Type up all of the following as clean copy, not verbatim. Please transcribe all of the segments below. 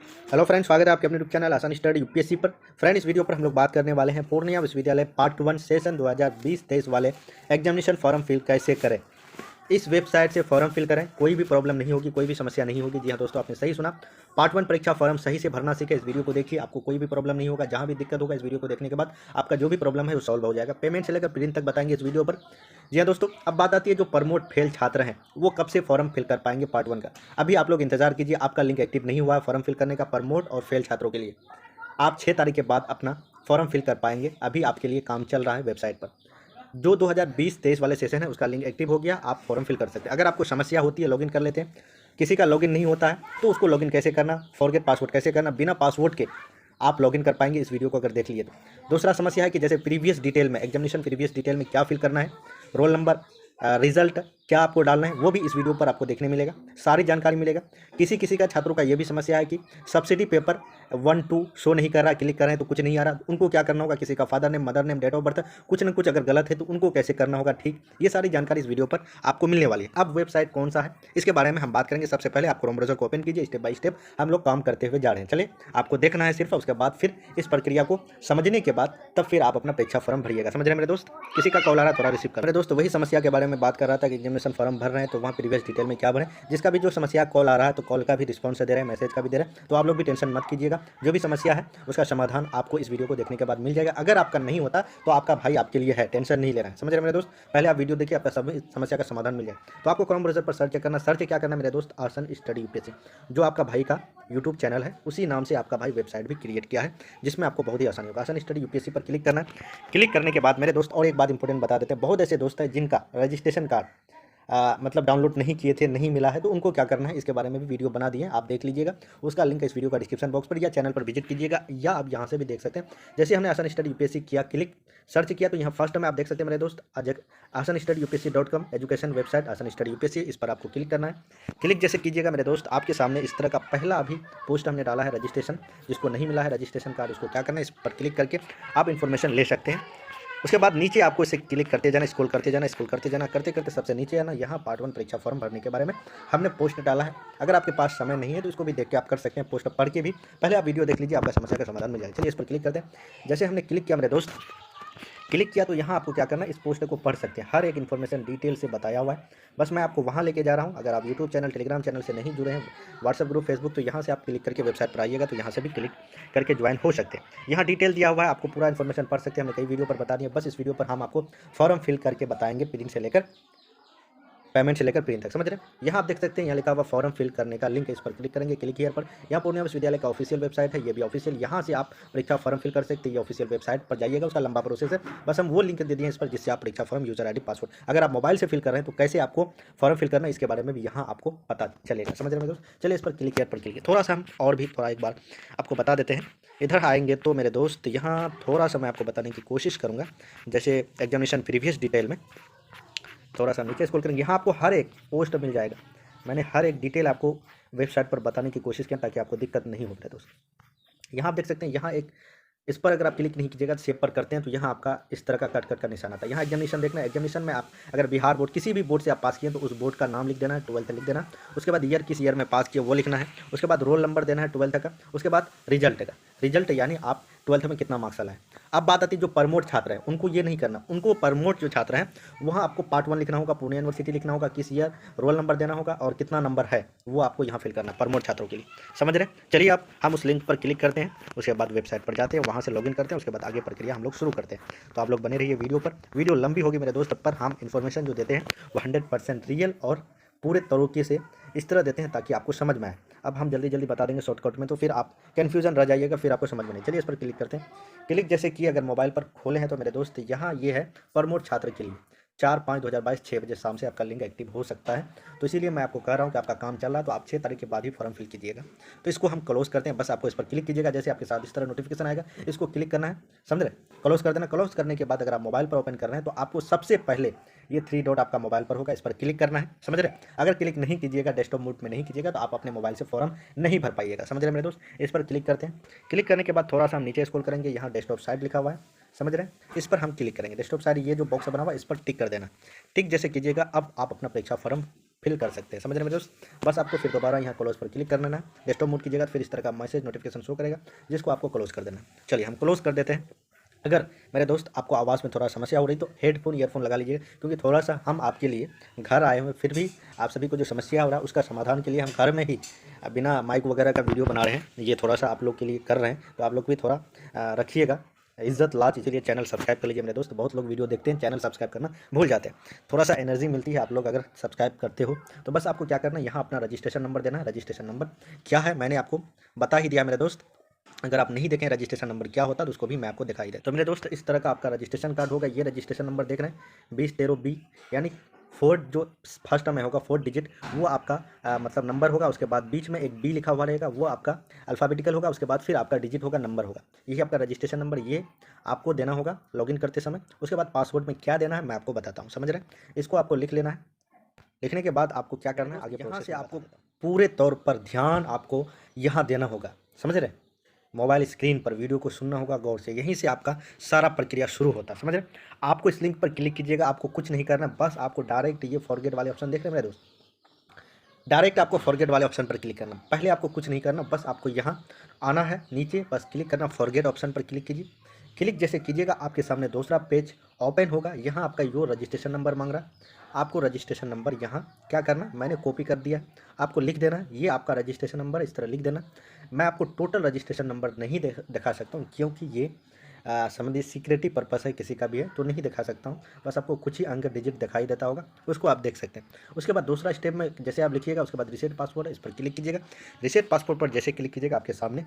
Hello friends, स्वागत है आपके अपने यूट्यूब चैनल आसान स्टडी यूपीएससी पर। फ्रेंड, इस वीडियो पर हम लोग बात करने वाले हैं पूर्णिया विश्वविद्यालय पार्ट 1 सेशन 2020-23 वाले एग्जामिनेशन फॉर्म फिल कैसे करें। इस वेबसाइट से फॉर्म फिल करें, कोई भी प्रॉब्लम नहीं होगी, कोई भी समस्या नहीं होगी। जी हाँ दोस्तों, आपने सही सुना। पार्ट 1 परीक्षा फॉर्म सही से भरना सीखे, इस वीडियो को देखिए, आपको कोई भी प्रॉब्लम नहीं होगा। जहाँ भी दिक्कत होगा इस वीडियो को देखने के बाद आपका जो भी प्रॉब्लम है वो सॉल्व हो जाएगा। पेमेंट से लेकर प्रिंट तक बताएंगे इस वीडियो पर। जी हाँ दोस्तों, अब बात आती है जो प्रमोट फेल छात्र हैं वो कब से फॉर्म फिल कर पाएंगे पार्ट 1 का। अभी आप लोग इंतजार कीजिए, आपका लिंक एक्टिव नहीं हुआ है फॉर्म फिल करने का प्रमोट और फेल छात्रों के लिए। आप 6 तारीख के बाद अपना फॉर्म फिल कर पाएंगे। अभी आपके लिए काम चल रहा है वेबसाइट पर। जो 2020-23 वाले सेशन है उसका लिंक एक्टिव हो गया, आप फॉर्म फिल कर सकते हैं। अगर आपको समस्या होती है, लॉगिन कर लेते हैं, किसी का लॉगिन नहीं होता है तो उसको लॉगिन कैसे करना, फॉरगेट पासवर्ड कैसे करना, बिना पासवर्ड के आप लॉगिन कर पाएंगे इस वीडियो को अगर देख लिए तो। दूसरा समस्या है कि जैसे प्रीवियस डिटेल में, एग्जामिनेशन प्रीवियस डिटेल में क्या फिल करना है, रोल नंबर, रिजल्ट क्या आपको डालना है, वो भी इस वीडियो पर आपको देखने मिलेगा, सारी जानकारी मिलेगा। किसी किसी का छात्रों का ये भी समस्या है कि सब्सिडी पेपर 1-2 शो नहीं कर रहा, क्लिक कर रहे हैं तो कुछ नहीं आ रहा, उनको क्या करना होगा, किसी का father name, mother name, date of birth कुछ न कुछ अगर गलत है तो उनको कैसे करना होगा ठीक, ये सारी जानकारी इस वीडियो पर आपको मिलने वाली है। अब वेबसाइट कौन सा है इसके बारे में हम बात करेंगे। सबसे पहले आप क्रोम ब्राउज़र को ओपन कीजिए, स्टेप बाय स्टेप हम लोग काम करते हुए जा रहे हैं। चलिए, आपको देखना है सिर्फ, उसके बाद फिर इस प्रक्रिया को समझने के बाद तब फिर आप अपना परीक्षा फॉर्म भरिएगा। समझ रहे हैं मेरे दोस्त? किसी का कॉल आ रहा है, थोड़ा रिसीव कर। मेरे दोस्त वही समस्या के बारे में बात कर रहा था कि एग्जामिनेशन फॉर्म भर रहे हैं तो वहाँ प्रीवियस डिटेल में क्या भरें। जिसका भी जो समस्या कॉल आ रहा है तो कॉल का भी रिस्पॉन्स दे रहे हैं, मैसेज का भी दे रहे हैं, तो आप लोग भी टेंशन मत कीजिएगा। जो भी समस्या है उसका समाधान आपको इस वीडियो को देखने के बाद मिल जाएगा। अगर आपका नहीं होता तो आपका भाई आपके लिए है, टेंशन नहीं ले रहा है। समझ रहे हैं मेरे दोस्त? पहले आप वीडियो देखिए, आपका सभी समस्या का समाधान मिल जाए। तो आपको क्रोम ब्राउज़र पर सर्च करना, सर्च क्या करना मेरे दोस्त, आसान स्टडी यूपीएससी। जो आपका भाई का यूट्यूब चैनल है उसी नाम से आपका भाई वेबसाइट भी क्रिएट किया है, जिसमें आपको बहुत ही आसानी होगा। आसान स्टडी यूपीएससी पर क्लिक करना है। क्लिक करने के बाद मेरे दोस्त और एक बात इंपॉर्टेंट बता देते हैं, बहुत ऐसे दोस्त हैं जिनका रजिस्ट्रेशन कार्ड मतलब डाउनलोड नहीं किए थे, नहीं मिला है, तो उनको क्या करना है इसके बारे में भी वीडियो बना दिए हैं, आप देख लीजिएगा। उसका लिंक इस वीडियो का डिस्क्रिप्शन बॉक्स पर या चैनल पर विजिट कीजिएगा, या आप यहाँ से भी देख सकते हैं। जैसे हमने आसान स्टडी यूपीएससी किया, क्लिक सर्च किया तो यहाँ फर्स्ट में आप देख सकते हैं मेरे दोस्त आसान स्टडी यूपीएससी.com एजुकेशन वेबसाइट आसान स्टडी यूपीएससी, इस पर आपको क्लिक करना है। क्लिक जैसे कीजिएगा मेरे दोस्त, आपके सामने इस तरह का पहला अभी पोस्ट हमने डाला है रजिस्ट्रेशन। जिसको नहीं मिला है रजिस्ट्रेशन कार्ड उसको क्या करना है, इस पर क्लिक करके आप इन्फॉर्मेशन ले सकते हैं। उसके बाद नीचे आपको इसे क्लिक करते जाना, स्क्रॉल करते जाना, स्क्रॉल करते जाना, करते करते सबसे नीचे आना। यहाँ पार्ट 1 परीक्षा फॉर्म भरने के बारे में हमने पोस्ट डाला है। अगर आपके पास समय नहीं है तो इसको भी देख के आप कर सकते हैं, पोस्ट पढ़ के भी पहले आप वीडियो देख लीजिए, आपका समस्या का समाधान मिल जाएगा। चलिए इस पर क्लिक करते हैं। जैसे हमने क्लिक किया मेरे दोस्त, क्लिक किया तो यहाँ आपको क्या करना है, इस पोस्ट को पढ़ सकते हैं, हर एक इन्फॉर्मेशन डिटेल से बताया हुआ है। बस मैं आपको वहाँ लेके जा रहा हूँ। अगर आप यूट्यूब चैनल, टेलीग्राम चैनल से नहीं जुड़े हैं, व्हाट्सएप ग्रुप, फेसबुक, तो यहाँ से आप क्लिक करके वेबसाइट पर आइएगा, तो यहाँ से भी क्लिक करके ज्वाइन हो सकते हैं। यहाँ डिटेल दिया हुआ है, आपको पूरा इन्फॉर्मेशन पढ़ सकते हैं, हमने कई वीडियो पर बता दिया। बस इस वीडियो पर हम आपको फॉर्म फिल करके बताएंगे, प्रिंट से लेकर पेमेंट से लेकर प्रिंट तक। समझ रहे हैं? यहाँ आप देख सकते हैं, यहाँ लिखा हुआ फॉर्म फिल करने का लिंक है, इस पर क्लिक करेंगे, क्लिक हियर पर। यहाँ पूर्णिया विश्वविद्यालय का ऑफिशियल वेबसाइट है, ये भी ऑफिशियल, यहाँ से आप परीक्षा फॉर्म फिल कर सकते हैं। ये ऑफिशियल वेबसाइट पर जाइएगा, उसका लंबा प्रोसेस है, बस हम वो लिंक दे दिए इस पर, जिससे आप परीक्षा फॉर्म, यूजर आईडी, पासवर्ड, अगर आप मोबाइल से फिल कर रहे हैं तो कैसे आपको फॉर्म फिल करना है इसके बारे में भी यहाँ आपको पता चलेगा। समझ रहे हैं मेरे दोस्त? चलिए इस पर क्लिक हियर पर क्लिक, थोड़ा सा हम और भी थोड़ा एक बार आपको बता देते हैं। इधर आएंगे तो मेरे दोस्त यहाँ थोड़ा सा मैं आपको बताने की कोशिश करूँगा। जैसे एग्जामिनेशन प्रीवियस डिटेल में थोड़ा सा नीचे स्क्रॉल करेंगे, यहाँ आपको हर एक पोस्ट मिल जाएगा। मैंने हर एक डिटेल आपको वेबसाइट पर बताने की कोशिश की ताकि आपको दिक्कत नहीं हो पाए दोस्त। यहाँ आप देख सकते हैं, यहाँ एक इस पर अगर आप क्लिक नहीं कीजिएगा, सेव पर करते हैं तो यहाँ आपका इस तरह का कट कट का निशान आता है। यहाँ एग्जामिनेशन देखना है, एग्जामिनेशन में आप अगर बिहार बोर्ड, किसी भी बोर्ड से आप पास किए तो उस बोर्ड का नाम लिख देना है, 12th लिख देना। उसके बाद ईयर, किस ईयर में पास किए वो लिखना है। उसके बाद रोल नंबर देना है 12th का। उसके बाद रिजल्ट का, रिजल्ट यानी आप 12th में कितना मार्क्स लाए। अब बात आती है जो प्रमोट छात्र हैं उनको ये नहीं करना, उनको प्रमोट जो छात्र हैं वहाँ आपको पार्ट 1 लिखना होगा, पूर्णिया यूनिवर्सिटी लिखना होगा, किस ईयर, रोल नंबर देना होगा और कितना नंबर है वो आपको यहाँ फिल करना है प्रमोट छात्रों के लिए। समझ रहे हैं? चलिए आप हम उस लिंक पर क्लिक करते हैं, उसके बाद वेबसाइट पर जाते हैं, वहाँ से लॉगिन करते हैं, उसके बाद आगे प्रक्रिया हम लोग शुरू करते हैं। तो आप लोग बने रहिए वीडियो पर, वीडियो लंबी होगी मेरे दोस्त, पर हम इन्फॉर्मेशन जो देते हैं वो 100% रियल और पूरे तरीके से इस तरह देते हैं ताकि आपको समझ में आए। अब हम जल्दी जल्दी बता देंगे शॉर्टकट में, तो फिर आप कन्फ्यूजन रह जाइएगा, फिर आपको समझ में नहीं। चलिए इस पर क्लिक करते हैं। क्लिक जैसे कि अगर मोबाइल पर खोले हैं तो मेरे दोस्त यहाँ ये है प्रमोट छात्र के लिए 4/5/2022 6 बजे शाम से आपका लिंक एक्टिव हो सकता है। तो इसीलिए मैं आपको कह रहा हूँ कि आपका काम चल रहा है तो आप 6 तारीख के बाद ही फॉर्म फिल कीजिएगा। तो इसको हम क्लोज करते हैं, बस आपको इस पर क्लिक कीजिएगा, जैसे आपके साथ इस तरह नोटिफिकेशन आएगा, इसको क्लिक करना है। समझ रहे? क्लोज कर देना। क्लोज करने के बाद अगर आप मोबाइल पर ओपन कर रहे हैं तो आपको सबसे पहले ये 3 डॉट आपका मोबाइल पर होगा, इस पर क्लिक करना है। समझ रहे? अगर क्लिक नहीं कीजिएगा, डेस्कटॉप मोड में नहीं कीजिएगा तो आप अपने मोबाइल से फॉर्म नहीं भर पाइएगा। समझ रहे मेरे दोस्त? इस पर क्लिक करते हैं। क्लिक करने के बाद थोड़ा सा हम नीचे स्क्रॉल करेंगे, यहाँ डेस्कटॉप साइट लिखा हुआ है, समझ रहे हैं? इस पर हम क्लिक करेंगे, डेस्कटॉप साइट ये जो बॉक्स बना हुआ है इस पर टिक कर देना। टिक जैसे कीजिएगा, अब आप अपना परीक्षा फॉर्म फिल कर सकते हैं। समझ रहे हैं मेरे दोस्त। बस आपको फिर दोबारा यहाँ क्लोज पर क्लिक कर देना है। डेस्कटॉप मोड कीजिएगा, फिर इस तरह का मैसेज नोटिफिकेशन शो करेगा, जिसको आपको क्लोज कर देना है। चलिए हम क्लोज कर देते हैं। अगर मेरे दोस्त आपको आवाज़ में थोड़ा समस्या हो रही तो हेडफोन ईयरफोन लगा लीजिए, क्योंकि थोड़ा सा हम आपके लिए घर आए हुए, फिर भी आप सभी को जो समस्या हो रहा है उसका समाधान के लिए हम घर में ही बिना माइक वगैरह का वीडियो बना रहे हैं। ये थोड़ा सा आप लोग के लिए कर रहे हैं, तो आप लोग भी थोड़ा रखिएगा इज्जत लाज, इसीलिए चैनल सब्सक्राइब कर लीजिए मेरे दोस्त। बहुत लोग वीडियो देखते हैं, चैनल सब्सक्राइब करना भूल जाते हैं। थोड़ा सा एनर्जी मिलती है आप लोग अगर सब्सक्राइब करते हो तो। बस आपको क्या करना है, यहाँ अपना रजिस्ट्रेशन नंबर देना है। रजिस्ट्रेशन नंबर क्या है मैंने आपको बता ही दिया मेरे दोस्त। अगर आप नहीं देखें रजिस्ट्रेशन नंबर क्या होता है तो उसको भी मैं आपको दिखाई दे। तो मेरे दोस्त इस तरह का आपका रजिस्ट्रेशन कार्ड होगा। ये रजिस्ट्रेशन नंबर देख रहे हैं 2013B, यानी 4 जो फर्स्ट में होगा 4 डिजिट, वो आपका मतलब नंबर होगा। उसके बाद बीच में एक बी लिखा हुआ रहेगा, वो आपका अल्फ़ाबेटिकल होगा। उसके बाद फिर आपका डिजिट होगा, नंबर होगा। यही आपका रजिस्ट्रेशन नंबर, ये आपको देना होगा लॉगिन करते समय। उसके बाद पासवर्ड में क्या देना है मैं आपको बताता हूँ, समझ रहे हैं। इसको आपको लिख लेना है। लिखने के बाद आपको क्या करना है, आगे यहाँ से आपको पूरे तौर पर ध्यान आपको यहाँ देना होगा, समझ रहे हैं। मोबाइल स्क्रीन पर वीडियो को सुनना होगा गौर से, यहीं से आपका सारा प्रक्रिया शुरू होता है, समझ रहे हैं। आपको इस लिंक पर क्लिक कीजिएगा, आपको कुछ नहीं करना, बस आपको डायरेक्ट ये फॉरगेट वाले ऑप्शन देख रहे हैं मेरे दोस्त, डायरेक्ट आपको फॉरगेट वाले ऑप्शन पर क्लिक करना। पहले आपको कुछ नहीं करना, बस आपको यहाँ आना है नीचे, बस क्लिक करना, फॉरगेट ऑप्शन पर क्लिक कीजिए। क्लिक जैसे कीजिएगा आपके सामने दूसरा पेज ओपन होगा। यहाँ आपका यो रजिस्ट्रेशन नंबर मांग रहा है। आपको रजिस्ट्रेशन नंबर यहाँ क्या करना, मैंने कॉपी कर दिया, आपको लिख देना है। ये आपका रजिस्ट्रेशन नंबर इस तरह लिख देना। मैं आपको टोटल रजिस्ट्रेशन नंबर नहीं दिखा सकता हूँ, क्योंकि ये संबंधी सिक्योरिटी पर्पस है, किसी का भी है तो नहीं दिखा सकता हूँ। बस आपको कुछ ही अंक डिजिट दिखाई देता होगा, उसको आप देख सकते हैं। उसके बाद दूसरा स्टेप में जैसे आप लिखिएगा, उसके बाद रीसेट पासवर्ड है, इस पर क्लिक कीजिएगा। रीसेट पासवर्ड पर जैसे क्लिक कीजिएगा आपके सामने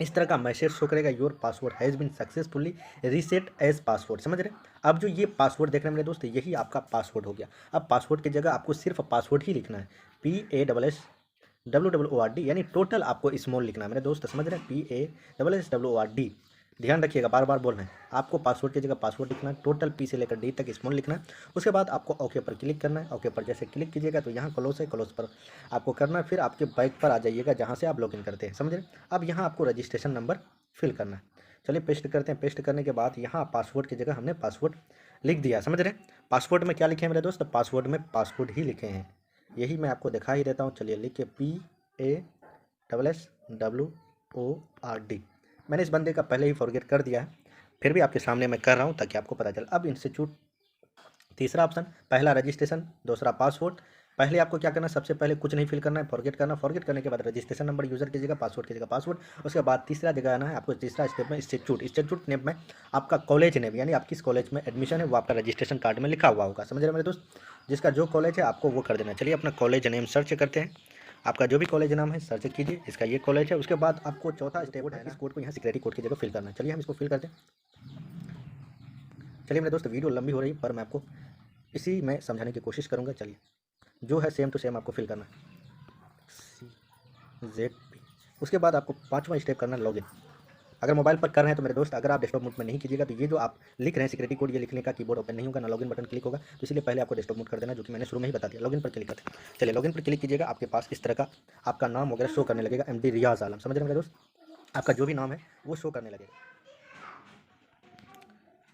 इस तरह का मैसेज शो करेगा, your password has been successfully reset as password, समझ रहे हैं। अब जो ये पासवर्ड देख रहे हैं मेरे दोस्त, यही आपका पासवर्ड हो गया। अब पासवर्ड की जगह आपको सिर्फ पासवर्ड ही लिखना है, PASSWORD, यानी टोटल आपको स्मॉल लिखना है मेरे दोस्त, समझ रहे हैं। PASSWORD, ध्यान रखिएगा, बार बार बोल रहे हैं। आपको पासवर्ड की जगह पासवर्ड लिखना है, टोटल P से लेकर D तक स्मॉल लिखना है। उसके बाद आपको ओके पर क्लिक करना है। ओके पर जैसे क्लिक कीजिएगा तो यहाँ क्लोज है, क्लोज पर आपको करना है। फिर आपके बैक पर आ जाइएगा जहाँ से आप लॉगिन करते हैं, समझ रहे हैं। अब यहाँ आपको रजिस्ट्रेशन नंबर फिल करना है। चलिए पेस्ट करते हैं। पेस्ट करने के बाद यहाँ पासवर्ड की जगह हमने पासवर्ड लिख दिया, समझ रहे हैं। पासवर्ड में क्या लिखे हैं मेरे दोस्त, पासवर्ड में पासवर्ड ही लिखे हैं, यही मैं आपको दिखा ही देता हूँ। चलिए लिख के PASSWORD। मैंने इस बंदे का पहले ही फॉरगेट कर दिया है, फिर भी आपके सामने मैं कर रहा हूँ ताकि आपको पता चले। अब इंस्टीट्यूट तीसरा ऑप्शन, पहला रजिस्ट्रेशन, दूसरा पासवर्ड। पहले आपको क्या करना है, सबसे पहले कुछ नहीं फिल करना है, फॉरगेट करना। फॉरगेट करने के बाद रजिस्ट्रेशन नंबर यूजर की जगह पासवर्ड की जगह पासवर्ड। उसके बाद तीसरा जगह आना है आपको, तीसरा स्टेप में इंस्टीट्यूट नेम में आपका कॉलेज नेम, यानी आप किस कॉलेज में एडमिशन है वो आपका रजिस्ट्रेशन कार्ड में लिखा हुआ होगा, समझ रहे मेरे दोस्त। जिसका जो कॉलेज है आपको वो कर देना। चलिए अपना कॉलेज नेम सर्च करते हैं, आपका जो भी कॉलेज नाम है सर्च कीजिए, इसका ये कॉलेज है। उसके बाद आपको चौथा स्टेप है, इस कोड को यहाँ सिक्योरिटी कोड की जगह फिल करना है। चलिए हम इसको फिल करते हैं। चलिए मेरे दोस्त वीडियो लंबी हो रही है, पर मैं आपको इसी में समझाने की कोशिश करूँगा। चलिए जो है सेम टू सेम आपको फिल करना है, CZP। उसके बाद आपको पाँचवा स्टेप करना है लॉगिन। अगर मोबाइल पर कर रहे हैं तो मेरे दोस्त, अगर आप डेस्कटॉप मोड में नहीं कीजिएगा तो ये जो आप लिख रहे हैं सिक्योरिटी कोड, ये लिखने का कीबोर्ड ओपन नहीं होगा, ना लॉगिन बटन क्लिक होगा। तो इसलिए पहले आपको डेस्कटॉप मोड कर देना, जो कि मैंने शुरू में ही बता दिया। लॉगिन पर क्लिक करते हैं। चलिए लॉगिन पर क्लिक कीजिएगा, आपके पास इस तरह का आपका नाम वगैरह शो करने लगेगा, MD रियाज आलम, समझ रहे हैं मेरे दोस्त। आपका जो भी नाम है वो शो करने लगेगा।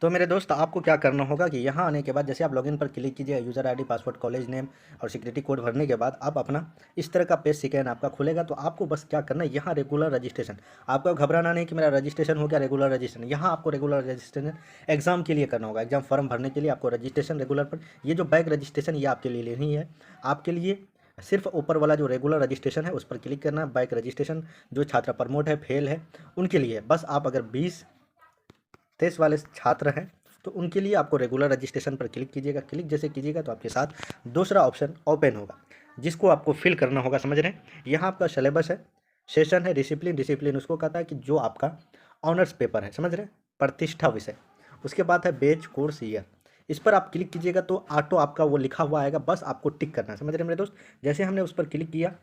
तो मेरे दोस्त आपको क्या करना होगा कि यहाँ आने के बाद जैसे आप लॉगिन पर क्लिक कीजिए, user ID, password, college name और सिक्योरिटी कोड भरने के बाद आप अपना इस तरह का पेज स्कैन आपका खुलेगा। तो आपको बस क्या करना है, यहाँ रेगुलर रजिस्ट्रेशन, आपको घबराना नहीं कि मेरा रजिस्ट्रेशन हो गया, रेगुलर रजिस्ट्रेशन। यहाँ आपको रेगुलर रजिस्ट्रेशन एग्जाम के लिए करना होगा, एग्जाम फॉर्म भरने के लिए आपको रजिस्ट्रेशन रेगुलर पर। ये जो बैक रजिस्ट्रेशन ये आपके लिए नहीं है, आपके लिए सिर्फ ऊपर वाला जो रेगुलर रजिस्ट्रेशन है उस पर क्लिक करना है। बैक रजिस्ट्रेशन जो छात्र प्रमोट है, फेल है, उनके लिए। बस आप अगर 20-23 वाले छात्र हैं तो उनके लिए आपको रेगुलर रजिस्ट्रेशन पर क्लिक कीजिएगा। क्लिक जैसे कीजिएगा तो आपके साथ दूसरा ऑप्शन ओपन होगा, जिसको आपको फिल करना होगा, समझ रहे हैं। यहाँ आपका सिलेबस है, सेशन है, डिसिप्लिन उसको कहता है कि जो आपका ऑनर्स पेपर है, समझ रहे हैं, प्रतिष्ठा विषय। उसके बाद है बैच, कोर्स, ईयर। इस पर आप क्लिक कीजिएगा तो ऑटो आपका वो लिखा हुआ आएगा, बस आपको टिक करना है, समझ रहे हैं मेरे दोस्त। जैसे हमने उस पर क्लिक किया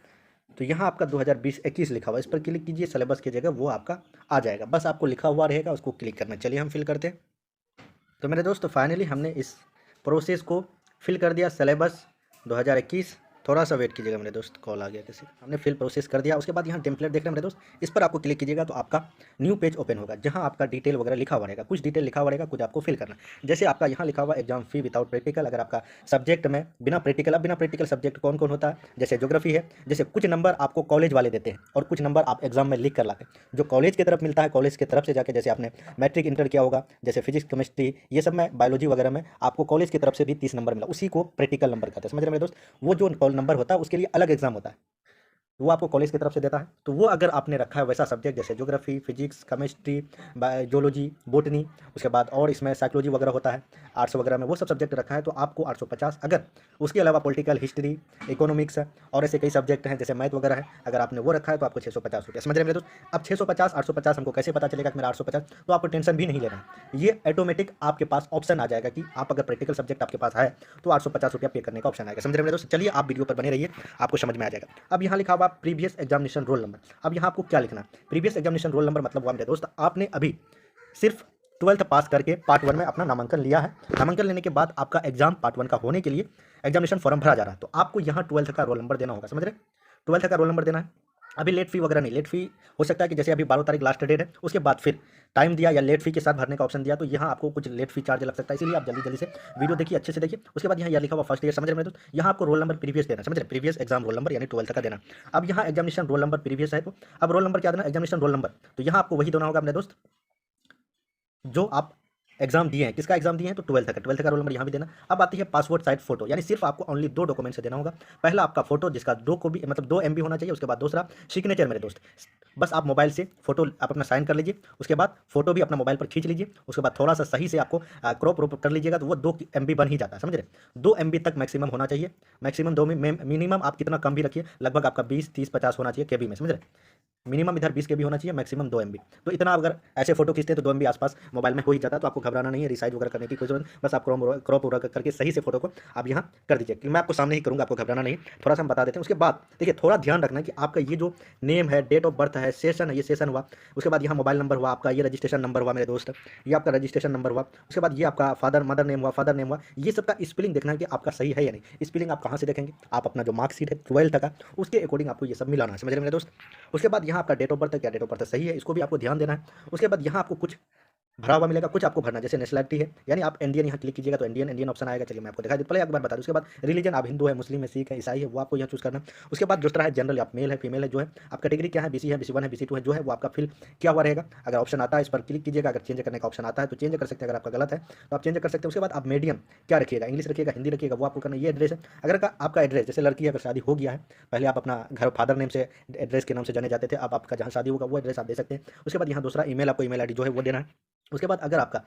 तो यहाँ आपका 2020-21 लिखा हुआ है, इस पर क्लिक कीजिए, सिलेबस की जगह वो आपका आ जाएगा, बस आपको लिखा हुआ रहेगा, उसको क्लिक करना है। चलिए हम फिल करते हैं। तो मेरे दोस्त फाइनली हमने इस प्रोसेस को फिल कर दिया, सिलेबस 2021 थोड़ा सा वेट कीजिएगा मेरे दोस्त, कॉल आ गया किसी का। हमने फिल प्रोसेस कर दिया। उसके बाद यहाँ टेम्पलेट देख रहे हैं मेरे दोस्त, इस पर आपको क्लिक कीजिएगा तो आपका न्यू पेज ओपन होगा, जहाँ आपका डिटेल वगैरह लिखा हुआ रहेगा। कुछ डिटेल लिखा हुआ रहेगा, कुछ आपको फिल करना। जैसे आपका यहाँ लिखा हुआ एग्जाम फी विदाउट प्रैक्टिकल। अगर आपका सब्जेक्ट में बिना प्रैक्टिकल, अब बिना प्रैक्टिकल सब्जेक्ट कौन कौन होता है, जैसे ज्योग्राफी है, जैसे कुछ नंबर आपको कॉलेज वाले देते हैं और कुछ नंबर आप एग्जाम में लिख कर लाते हैं। जो कॉलेज की तरफ मिलता है, कॉलेज की तरफ से जाके, जैसे आपने मैट्रिक इंटर किया होगा, जैसे फिजिक्स केमिस्ट्री ये सब में, बायोलॉजी वगैरह में आपको कॉलेज की तरफ से भी 30 नंबर मिला, उसी को प्रैक्टिकल नंबर कहते हैं। समझ रहे हैं मेरे दोस्त। वो जो नंबर होता है उसके लिए अलग एग्जाम होता है, वो आपको कॉलेज की तरफ से देता है। तो वो अगर आपने रखा है वैसा सब्जेक्ट, जैसे geography, physics, chemistry, biology, botany, उसके बाद और इसमें साइकोलॉजी वगैरह होता है, आर्ट्स वगैरह में वो सब सब्जेक्ट रखा है, तो आपको 850। अगर उसके अलावा पॉलिटिकल, हिस्ट्री, इकोनॉमिक्स और ऐसे कई सब्जेक्ट हैं जैसे मैथ वगैरह है, अगर आपने वो रखा है तो आपको 650 रुपये। समझ रहे हैं मेरे दोस्त। अब 650 850 हमको कैसे पता चलेगा कि मेरा 850, तो आपको टेंशन भी नहीं लेना है। ये ऑटोमेटिक आपके पास ऑप्शन आ जाएगा कि आप अगर प्रैक्टिकल सब्जेक्ट आपके पास है तो 850 रुपया पे करने का ऑप्शन आएगा। समझ रहे हैं मेरे दोस्त। चलिए आप वीडियो पर बने रहिए, आपको समझ में आ जाएगा। अब यहाँ लिखा हुआ प्रीवियस एग्जामिनेशन रोल नंबर। अब यहाँ आपको क्या लिखना है, प्रीवियस एग्जामिनेशन रोल नंबर मतलब हुआ मेरे दोस्त, आपने अभी सिर्फ 12th पास करके पार्ट 1 में अपना नामांकन लिया है। नामांकन लेने के बाद आपका एग्जाम पार्ट 1 का होने के लिए एग्जामिनेशन फॉर्म भरा जा रहा है, तो आपको यहाँ 12th का रोल नंबर देना होगा। समझ रहे, 12th का रोल नंबर देना है। अभी लेट फी वगैरह नहीं, लेट फी हो सकता है कि जैसे अभी 12 तारीख लास्ट डेट है, उसके बाद फिर टाइम दिया या लेट फी के साथ भरने का ऑप्शन दिया, तो यहाँ आपको कुछ लेट फी चार्ज लग सकता है। इसलिए आप जल्दी जल्दी से वीडियो देखिए, अच्छे से देखिए। उसके बाद यहाँ यह लिखा हुआ फर्स्ट ईयर। समझ रहे हैं दोस्त, यहाँ आपको रोल नंबर प्रीवियस देना। समझ रहे, प्रीवियस एग्जाम रोल नंबर यानी 12th का देना। अब यहाँ एग्जामिनेशन रोल नंबर प्रीवियस है, तो अब रोल नंबर क्या देना, एग्जामिनेशन रोल नंबर। तो यहाँ आपको वही देना होगा मेरे दोस्त जो आप एग्जाम दिए हैं। किसका एग्जाम दिए हैं, तो 12th का रोल नंबर यहाँ भी देना। अब आती है पासपोर्ट साइज फोटो, यानी सिर्फ आपको ओनली 2 डॉक्यूमेंट से देना होगा। पहला आपका फोटो जिसका 2 कॉपी मतलब 2 MB होना चाहिए। उसके बाद दूसरा सिग्नेचर मेरे दोस्त, बस आप मोबाइल से फोटो आप अपना साइन कर लीजिए। उसके बाद फोटो भी अपना मोबाइल पर खींच लीजिए। उसके बाद थोड़ा सा सही से आपको क्रॉप कर लीजिएगा, तो वो 2 MB बन ही जाता है। समझ रहे, 2 MB तक मैक्सिमम होना चाहिए। मैक्सिमम 2 में मिनिमम आप कितना कम भी रखिए, लगभग आपका 20 30 50 होना चाहिए KB में। समझ रहे, मिनिमम इधर 20 KB होना चाहिए, मैक्सिमम 2 MB। तो इतना अगर ऐसे फोटो खींचते हैं तो 2 MB आसपास मोबाइल में हो ही जाता है। तो आपको घबराना नहीं है, रिसाइज वगैरह करने की कोई जरूरत नहीं। बस आप क्रॉप वगैरह करके सही से फोटो को आप यहाँ कर दीजिए, कि मैं आपको सामने ही करूँगा, आपको घबराना नहीं। थोड़ा सा हम बता देते हैं। उसके बाद देखिए, थोड़ा ध्यान रखना कि आपका ये जो नेम है, डेट ऑफ बर्थ है, सेशन है, ये सेशन हुआ। उसके बाद यहाँ मोबाइल नंबर हुआ आपका, ये रजिस्ट्रेशन नंबर हुआ मेरे दोस्त, ये आपका रजिस्ट्रेशन नंबर हुआ। उसके बाद ये आपका मदर नेम हुआ। ये सबका स्पेलिंग देखना है कि आपका सही है या नहीं। स्पेलिंग आप कहाँ से देखेंगे, आप अपना जो मार्कशीट है 12th का, उसके अकॉर्डिंग आपको ये सब मिलाना है। समझ रहे मेरे दोस्त। उसके बाद यहाँ आपका डेट ऑफ बर्थ है, क्या डेट ऑफ बर्थ सही है, इसको भी आपको ध्यान देना है। उसके बाद यहाँ आपको कुछ भरा हुआ मिलेगा, कुछ आपको भरना है। जैसे नेशनलिटी है, यानी आप इंडियन यहाँ क्लिक कीजिएगा तो इंडियन ऑप्शन आएगा। चलिए मैं आपको दिखा देता, पहले एक बार बता दूं। उसके बाद रिलीजन, आप हिंदू है, मुस्लिम है, सिख है, ईसाई है, वो आपको यहाँ चूज करना। उसके बाद दूसरा है जनरल, आप मेल है, फीमेल है, जो है आप कैटेगरी क्या है, BC है, BC1 है, BC2 है, जो है वो आपका फिल क्या हुआ रहेगा। अगर ऑप्शन आता है इस पर क्लिक कीजिएगा, अगर चेंज करने का ऑप्शन आता है तो चेंज कर सकते हैं, अगर आपका गलत है तो आप चेंज कर सकते हैं। उसके बाद आप मीडियम क्या रखिएगा, इंग्लिश रखिएगा, हिंदी रखिएगा, वो आपको करना। ये एड्रेस है, अगर आपका एड्रेस, जैसे लड़की अगर शादी हो गया है, पहले आप अपना घर फादर नेम से एड्रेस के नाम से जाने जाते थे, अब आपका जहाँ शादी होगा वो एड्रेस आप दे सकते हैं। उसके बाद यहाँ दूसरा ईमेल, आपको ईमेल ID जो है वो देना है। उसके बाद अगर आपका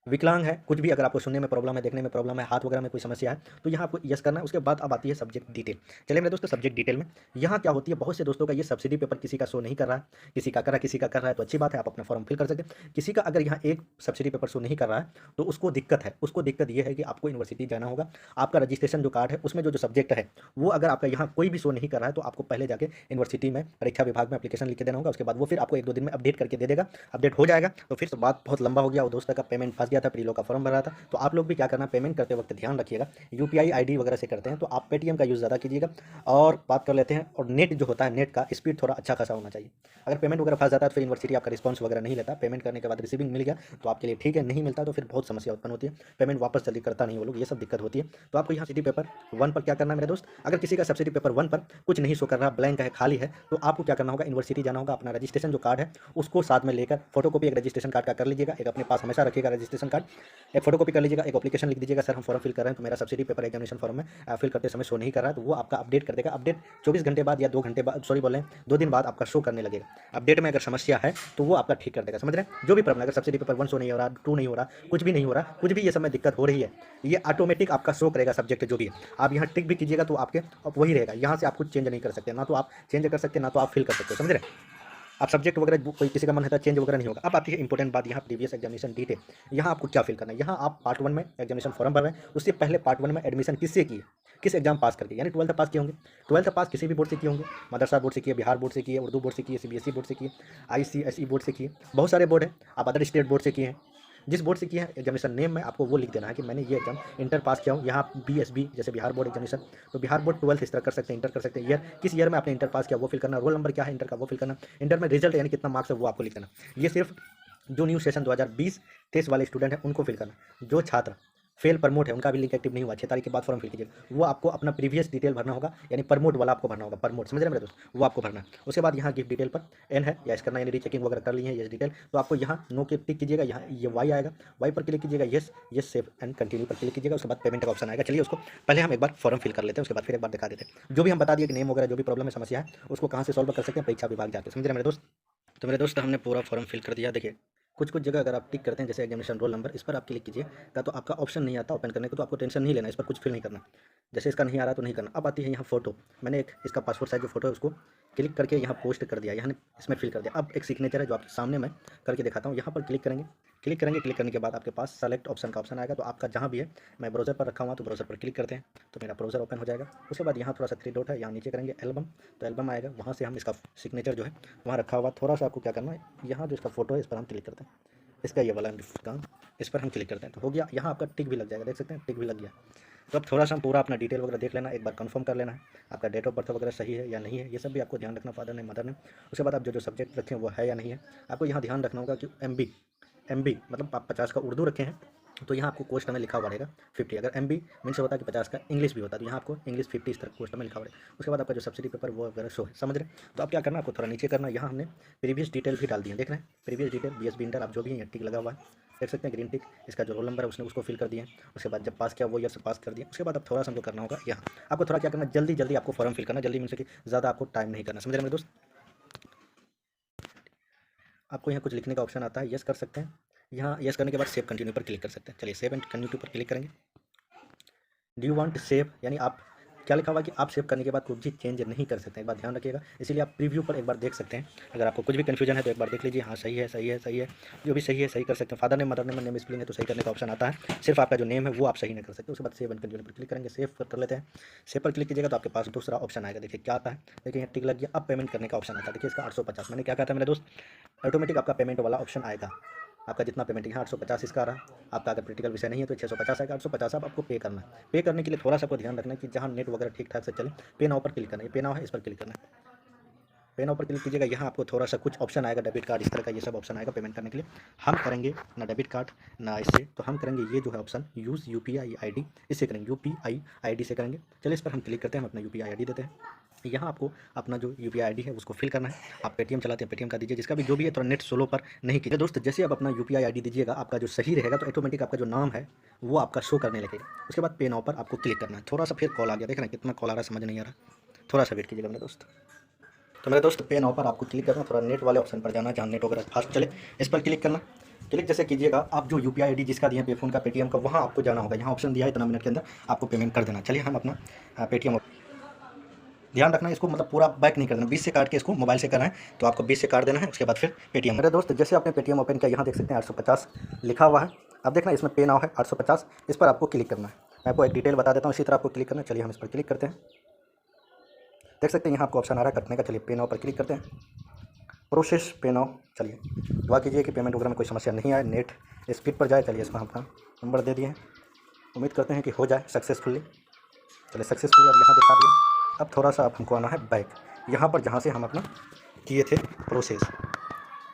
विकलांग है, कुछ भी अगर आपको सुनने में प्रॉब्लम है, देखने में प्रॉब्लम है, हाथ वगैरह में कोई समस्या है, तो यहाँ आपको यस करना है। उसके बाद अब आती है सब्जेक्ट डिटेल। चलिए मेरे दोस्तों, सब्जेक्ट डिटेल में यहाँ क्या होती है, बहुत से दोस्तों का ये सब्सिडी पेपर किसी का शो नहीं कर रहा है, किसी का कर रहा है, किसी का कर रहा है, तो अच्छी बात है, आप अपना फॉर्म फिल कर सकते हैं। किसी का अगर यहाँ एक सब्सिडी पेपर शो नहीं कर रहा है तो उसको दिक्कत है। उसको दिक्कत ये है कि आपको यूनिवर्सिटी जाना होगा, आपका रजिस्ट्रेशन जो कार्ड है उसमें जो सब्जेक्ट है वो अगर आपका यहाँ कोई भी शो नहीं कर रहा है, तो आपको पहले जाके यूनिवर्सिटी में परीक्षा विभाग में एप्लीकेशन लिख के देना होगा। उसके बाद वो फिर आपको 1-2 दिन में अपडेट करके दे देगा। अपडेट हो जाएगा तो फिर तो बात बहुत लंबा हो गया। वो दोस्त का पेमेंट फंस गया था, प्रीलो का फॉर्म रहा था। तो आप लोग भी क्या करना, पेमेंट करते वक्त ध्यान रखिएगा, UPI ID वगैरह से करते हैं तो आप पेटीएम का यूज़ ज़्यादा कीजिएगा। और बात कर लेते हैं, और नेट जो होता है, नेट का स्पीड थोड़ा अच्छा खासा होना चाहिए। अगर पेमेंट वगैरह फंस जाता है तो फिर यूनिवर्सिटी आपका रिस्पॉन्स वगैरह नहीं लेता। पेमेंट करने के बाद रिसीविंग मिल गया तो आपके लिए ठीक है, नहीं मिलता तो फिर बहुत समस्या उत्पन्न होती है, पेमेंट वापस जल्दी करता नहीं वो लोग, ये सब दिक्कत होती है। तो आपको यहाँ सब्सिडी पेपर 1 पर क्या करना है मेरे दोस्त, अगर किसी का सब्सिडी पेपर 1 पर कुछ नहीं शो कर रहा, ब्लैंक है, खाली है, तो आपको क्या करना होगा, यूनिवर्सिटी जाना होगा, अपना रजिस्ट्रेशन जो कार्ड है उसको साथ में लेकर फोटोकॉपी एक रजिस्ट्रेशन कार्ड का कर लीजिएगा, एक अपने पास हमेशा रखिएगा रजिस्ट्रेशन कार्ड, एक फोटोकॉपी कर लीजिएगा, एक एप्लीकेशन लिख दीजिएगा, सर हम फॉर्म फिल कर रहे हैं तो मेरा सब्सिडी पेपर एग्जामिनेशन फॉर्म में फिल करते समय शो नहीं कर रहा है, तो वो आपका अपडेट कर देगा। अपडेट 24 घंटे बाद या 2 घंटे बाद, सॉरी बोल रहे हैं 2 दिन बाद आपका शो करने लगेगा। अपडेट में अगर समस्या है तो वो आपका ठीक कर देगा। समझ रहे हैं, जो भी प्रॉब्लम, अगर सब्सिडी पेपर 1 शो नहीं हो रहा, 2 नहीं हो रहा, कुछ भी नहीं हो रहा, कुछ भी ये समय दिक्कत हो रही है, ये ऑटोमेटिक आपका शो करेगा सब्जेक्ट जो भी है। आप यहाँ टिक भी कीजिएगा तो आपके वही रहेगा, यहाँ से आप कुछ चेंज नहीं कर सकते, ना तो आप चेंज कर सकते ना तो आप फिल कर सकते हो। समझ रहे हैं, आप सब्जेक्ट वगैरह कोई किसी का मन है चेंज वगैरह नहीं होगा। अब आती है इंपॉर्टेंट बात, यहाँ प्रीवियस एग्जामिनेशन डिटेल। यहाँ आपको क्या फिल करना है, यहाँ आप पार्ट 1 में एग्जामिनेशन फॉर्म भर रहे हैं, उससे पहले पार्ट 1 में एडमिशन किससे किए, किस एग्जाम पास करके, यानी 12th पास किए होंगे। 12th पास किसी भी बोर्ड से किए होंगे, मदरसा बोर्ड से किए, बिहार बोर्ड से किए, उर्दू बोर्ड से किए, CBSE बोर्ड से किए, ICSE बोर्ड से किए, बहुत सारे बोर्ड हैं, आप अदर स्टेट बोर्ड से किए हैं। जिस बोर्ड से किया है एग्जामिनेशन नेम में आपको वो लिख देना है कि मैंने ये एग्जाम इंटर पास किया हूँ। यहाँ BSB जैसे बिहार बोर्ड एग्जामिनेशन, तो बिहार बोर्ड 12th इस तरह कर सकते हैं, इंटर कर सकते हैं, ईयर किस ईयर में आपने इंटर पास किया वो फिल करना, रोल नंबर क्या है इंटर का वो फिल करना, इंटर में रिजल्ट यानी कितना मार्क्स है वो आपको लिख देना। ये सिर्फ जो न्यू सेशन 2020-23 वाले स्टूडेंट हैं उनको फिल करना। जो छात्र फेल प्रमोट है उनका भी लिंक एक्टिव नहीं हुआ 6 तारीख के बाद फॉर्म फिल कीजिएगा, वो आपको अपना प्रीवियस डिटेल भरना होगा, यानी प्रमोट वाला आपको भरना होगा, प्रमोट समझ रहे हैं मेरे दोस्त, वो आपको भरना है। उसके बाद यहाँ गिफ्ट डिटेल पर एन है या करना, यानी रीचेकिंग वगैरह कर ली है ये डिटेल, तो आपको यहाँ नो के टिक कीजिएगा, यहाँ ये वाई आएगा, वाई पर क्लिक कीजिएगा, yes yes save and continue पर क्लिक कीजिएगा। उसके बाद पेमेंट का ऑप्शन आएगा। चलिए उसको पहले हम एक बार फॉर्म फिल कर लेते हैं, उसके बाद फिर एक बार दिखा देते हैं। जो भी हम बता दिए कि नेम वगैरह जो भी प्रॉब्लम है समस्या है उसको कहाँ से सॉल्व कर सकते हैं, परीक्षा विभाग जाके, समझ रहे हैं मेरे दोस्त। तो मेरे दोस्त हमने पूरा फॉर्म फिल कर दिया। देखिए कुछ कुछ जगह अगर आप टिक करते हैं जैसे एग्जामिनेशन रोल नंबर, इस पर आप क्लिक कीजिए तो आपका ऑप्शन नहीं आता ओपन करने को, तो आपको टेंशन नहीं लेना, इस पर कुछ फिल नहीं करना। जैसे इसका नहीं आ रहा तो नहीं करना। अब आती है यहाँ फोटो, मैंने एक इसका पासपोर्ट साइज जो फोटो है उसको क्लिक करके यहाँ पोस्ट कर दिया, यहाँ इसमें फिल कर दिया। अब एक सिग्नेचर है जो आपके सामने मैं करके दिखाता हूँ, यहाँ पर क्लिक करेंगे, क्लिक करने के बाद आपके पास सेलेक्ट ऑप्शन का ऑप्शन आएगा, तो आपका जहाँ भी है, मैं ब्राउज़र पर रखा हुआ तो ब्राउज़र पर क्लिक करते हैं तो मेरा ब्राउज़र ओपन हो जाएगा। उसके बाद यहाँ थोड़ा सा 3 डॉट है, यहाँ नीचे करेंगे एल्बम, तो एल्बम आएगा, वहाँ से हम इसका सिग्नेचर जो है वहाँ रखा हुआ, थोड़ा सा आपको क्या करना है, यहाँ जो इसका फोटो है इस पर हम क्लिक करते हैं, इसका ये वाला काम, इस पर हम क्लिक करते हैं तो हो गया। यहाँ आपका टिक भी लग जाएगा, देख सकते हैं टिक भी लग गया। तो अब थोड़ा सा हम पूरा अपना डिटेल वगैरह देख लेना, एक बार कंफर्म कर लेना है आपका डेट ऑफ बर्थ वगैरह सही है या नहीं है, ये सब भी आपको ध्यान रखना, फादर ने मदर ने। उसके बाद आप जो जो सब्जेक्ट रखें वो है या नहीं है, आपको यहाँ ध्यान रखना होगा कि MB मतलब आप 50 का उर्दू रखे हैं तो यहाँ आपको कोस्ट में लिखा हुआ रहेगा 50। अगर MB मीन्स होता है कि 50 का इंग्लिश भी होता है तो यहाँ आपको इंग्लिश 50 इस तरह कोस्ट में लिखा हुआ रहेगा। उसके बाद आपका जो सब्सिडी पेपर वो वगैरह शो है, समझ रहे हैं। तो आप क्या करना, आपको थोड़ा नीचे करना, यहाँ हमने प्रीवियस डिटेल भी डाल दी है, देख रहे हैं प्रीवियस डिटेल BSB इंटर आप जो भी है टिक लगा हुआ है, देख सकते हैं ग्रीन टिक, इसका जो रोल नंबर है उसने उसको फिल कर दिया है। उसके बाद जब पास किया वो ईयर से पास कर दिया। उसके बाद अब थोड़ा सा हमको करना होगा, यहाँ आपको थोड़ा क्या करना, जल्दी जल्दी आपको फॉर्म फिल करना, जल्दी मीन्स कि ज़्यादा आपको टाइम नहीं करना, समझ रहे हैं मेरे दोस्त। आपको यहाँ कुछ लिखने का ऑप्शन आता है, यस कर सकते हैं, यहाँ यस करने के बाद सेव कंटिन्यू पर क्लिक कर सकते हैं। चलिए सेव एंड कंटिन्यू पर क्लिक करेंगे। डू यू वांट सेव, यानी आप क्या लिखा हुआ कि आप सेव करने के बाद कुछ भी चेंज नहीं कर सकते, एक बार ध्यान रखिएगा, इसीलिए आप प्रीव्यू पर एक बार देख सकते हैं। अगर आपको कुछ भी कन्फ्यूजन है तो एक बार देख लीजिए, हाँ सही है सही है सही है, जो भी सही है सही कर सकते हैं। Father name mother name spelling है तो सही करने का ऑप्शन आता है, सिर्फ आपका जो नेम है वो आप सही नहीं कर सकते। उसके बाद सेव एंड कंटिन्यू पर क्लिक करेंगे, सेव कर लेते हैं। सेव पर क्लिक कीजिएगा तो आपके पास दूसरा ऑप्शन आएगा, देखिए क्या आता है, देखिए यहाँ टिक लग गया। अब पेमेंट करने का ऑप्शन आता है, देखिए इसका 850, मैंने क्या कहा था मेरे दोस्त, ऑटोमेटिक आपका पेमेंट वाला ऑप्शन आएगा। आपका जितना पेमेंट यहाँ 850 इसका आ रहा, आपका अगर प्रैक्टिकल विषय नहीं है तो 650 आएगा, 850 आप आपको पे करना है। पे करने के लिए थोड़ा सा आपको ध्यान रखना है कि जहाँ नेट वगैरह ठीक ठाक से चले, पे नाउ पर क्लिक करना है, पे नाउ है इस पर क्लिक करना है, पे नाउ पर क्लिक कीजिएगा। यहाँ आपको थोड़ा सा कुछ ऑप्शन आएगा, डेबिट कार्ड इस तरह का ये सब ऑप्शन आएगा पेमेंट करने के लिए। हम करेंगे ना डेबिट कार्ड ना इससे, तो हम करेंगे ये जो है ऑप्शन यूज़ UPI ID, इससे करेंगे UPI ID से करेंगे। चलिए इस पर हम क्लिक करते हैं, हम अपना UPI ID देते हैं। यहाँ आपको अपना जो UPI ID है उसको फिल करना है। आप पेटीएम चलाते हैं पेटीएम का दीजिए, जिसका भी जो भी है थोड़ा नेट स्लो पर नहीं कीजिए दोस्त। जैसे आप अपना UPI ID दीजिएगा आपका जो सही रहेगा तो ऑटोमेटिक आपका जो नाम है वो आपका शो करने लगेगा। उसके बाद पे नाउ पर आपको क्लिक करना है। थोड़ा सा फिर कॉल आ गया, देख रहे हैं कितना कॉल आ रहा है, समझ नहीं आ रहा, थोड़ा सा वेट कीजिएगा मेरे दोस्त। तो मेरे दोस्त पे नाउ पर आपको क्लिक करना, थोड़ा नेट वाले ऑप्शन पर जाना जहाँ नेट वगैरह फास्ट चले, इस पर क्लिक करना। क्लिक जैसे कीजिएगा आप जो UPI ID जिसका दिए पेफोन का पेटीएम का, वहाँ आपको जाना होगा। यहाँ ऑप्शन दिया है इतना मिनट के अंदर आपको पेमेंट कर देना। चलिए हम अपना पेटीएम, ध्यान रखना इसको मतलब पूरा बैक नहीं कर देना, 20 से काट के इसको मोबाइल से करना है तो आपको 20 से काट देना है। उसके बाद फिर पेटीएम। मेरे दोस्त जैसे आपने पेटीएम ओपन किया, यहाँ देख सकते हैं 850 लिखा हुआ है। अब देखना इसमें पे नाउ है 850, इस पर आपको क्लिक करना है। मैं आपको एक डिटेल बता देता हूँ, इसी तरह आपको क्लिक करना है। चलिए हम इस पर क्लिक करते हैं, देख सकते हैं यहाँ आपको ऑप्शन आ रहा है कटने का। चलिए पे नाउ पर क्लिक करते हैं, प्रोसेस पे नाउ। चलिए दुआ कीजिए कि पेमेंट वगैरह में कोई समस्या नहीं आए, नेट स्पीड पर जाए। चलिए इसमें हम अपना नंबर दे दिए हैं, उम्मीद करते हैं कि हो जाए सक्सेसफुली। चलिए सक्सेसफुली अब यहाँ दिखा दिया। अब थोड़ा सा अब हमको आना है बैक, यहाँ पर जहाँ से हम अपना किए थे प्रोसेस,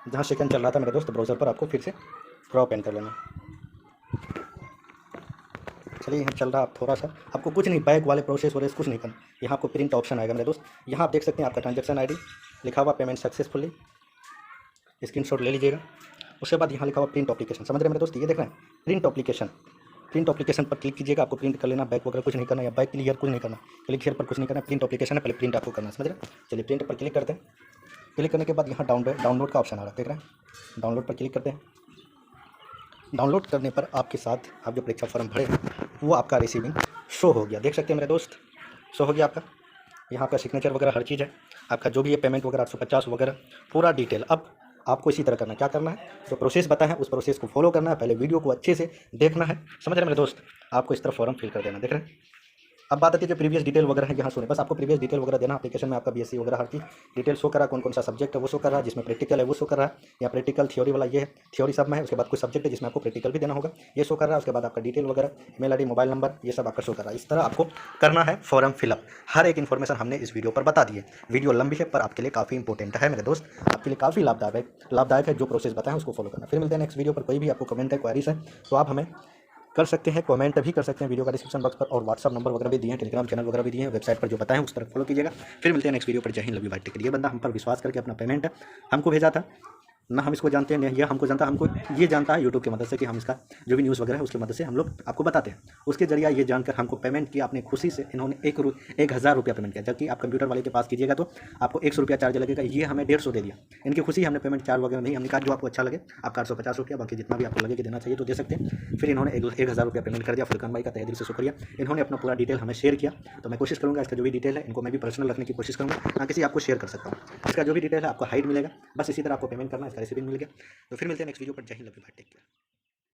जहाँ सेकंड चल रहा था मेरे दोस्त ब्राउज़र पर, आपको फिर से पूरा ओपन कर लेना। चलिए यहाँ चल रहा, आप थोड़ा सा आपको कुछ नहीं, बैक वाले प्रोसेस वाले कुछ नहीं करना। यहाँ आपको प्रिंट ऑप्शन आएगा मेरे दोस्त, यहाँ आप देख सकते हैं आपका ट्रांजेक्शन ID लिखा हुआ पेमेंट सक्सेसफुली, स्क्रीनशॉट ले लीजिएगा। उसके बाद यहाँ लिखा हुआ प्रिंट एप्लीकेशन, समझ रहे हैं मेरे दोस्त, ये देख रहे हैं प्रिंट एप्लीकेशन। प्रिंट एप्लीकेशन पर क्लिक कीजिएगा, आपको प्रिंट कर लेना, बैक वगैरह कुछ नहीं करना, या बैक क्लियर कुछ नहीं करना, क्लिक हियर पर कुछ नहीं करना, प्रिंट एप्लीकेशन है, पहले प्रिंट आपको करना है, समझ रहे हैं। चलिए प्रिंट पर क्लिक करते हैं। क्लिक करने के बाद यहाँ डाउनलोड का ऑप्शन आ रहा है, देख रहे हैं, डाउनलोड पर क्लिक करते हैं। डाउनलोड करने पर आपके साथ आप जो परीक्षा फॉर्म भरे वो आपका रिसीविंग शो हो गया, देख सकते हैं मेरे दोस्त, शो हो गया आपका। यहाँ आपका सिग्नेचर वगैरह हर चीज़ है, आपका जो भी है पेमेंट वगैरह 850 वगैरह पूरा डिटेल। अब आपको इसी तरह करना, क्या करना है, जो प्रोसेस बताया है उस प्रोसेस को फॉलो करना है, पहले वीडियो को अच्छे से देखना है, समझ रहे हैं मेरे दोस्त। आपको इस तरह फॉर्म फिल कर देना, देख रहे हैं अब बात आती है जो प्रीवियस डिटेल वगैरह है, यहाँ सुने बस आपको प्रीवियस डिटेल वगैरह देना। एप्लीकेशन में आपका बीएससी वगैरह हर चीज़ डिटेल शो कर रहा है, कौन कौन सा सब्जेक्ट है वो शो कर रहा है, जिसमें प्रैक्टिकल है वो शो कर रहा है, या प्रैक्टिकल थ्योरी वाला ये है, थ्योरी सब में है। उसके बाद कुछ सब्जेक्ट है जिसमें आपको प्रैक्टिकल भी देना होगा, ये शो कर रहा है। उसके बाद आपका डिटेल वगैरह, ईमेल आईडी, मोबाइल नंबर, ये सब आपका शो कर रहा है। इस तरह आपको करना है फॉर्म फिलअप। हर एक इन्फॉर्मेशन हमने इस वीडियो पर बता दी है। वीडियो लंबी है पर आपके लिए काफ़ी इंपॉर्टेंट है मेरे दोस्त, आपके लिए काफ़ी लाभदायक है। जो प्रोसेस बताएं उसको फॉलो करना। फिर मिलते हैं नेक्स्ट वीडियो पर। कोई भी आपको कमेंट है, क्वेरीज है तो आप हमें कर सकते हैं, कमेंट भी कर सकते हैं वीडियो का डिस्क्रिप्शन बॉक्स पर, और व्हाट्सअप नंबर वगैरह भी दिए हैं, टेलीग्राम चैनल वगैरह भी दिए हैं, वेबसाइट पर जो बताएं उस तरह फॉलो कीजिएगा। फिर मिलते हैं नेक्स्ट वीडियो पर। जय Hind, love you, bye, take care. ये बंदा हम पर विश्वास करके अपना पेमेंट हमको भेजा था, ना हम इसको जानते हैं, यह हमको जानता है, हमको ये जानता है यूट्यूब की मदद से कि हम इसका जो भी न्यूज़ वगैरह है उसकी मदद से हम लोग आपको बताते हैं। उसके जरिए ये जानकर हमको पेमेंट किया अपनी खुशी से। इन्होंने 1,000 रुपया पेमेंट किया, जबकि आप कंप्यूटर वाले के पास कीजिएगा तो आपको 100 रुपया चार्ज लगेगा। ये हमें 150 दे दिया। इनकी खुशी हमने पेमेंट चार्ज वगैरह नहीं, हमने कहा जो आपको अच्छा लगे आप 450 रुपया, बाकी जितना भी आपको लगे कि देना चाहिए तो दे सकते हैं। फिर इन्होंने 1,000 रुपया पेमेंट कर दिया। फुरकान भाई का तहे दिल से शुक्रिया। इन्होंने अपना पूरा डिटेल हमें शेयर किया, तो मैं कोशिश करूँगा इसका जो भी डिटेल है इनको मैं भी पर्सनल रखने की कोशिश करूँगा, ना किसी आपको शेयर कर सकता हूँ। इसका जो भी डिटेल है आपको हाइड मिलेगा, बस इसी तरह आपको पेमेंट करना है। इसका रिसीविंग मिल गया। तो फिर मिलते हैं नेक्स्ट वीडियो पर। जय Hind, love you, bye, take care.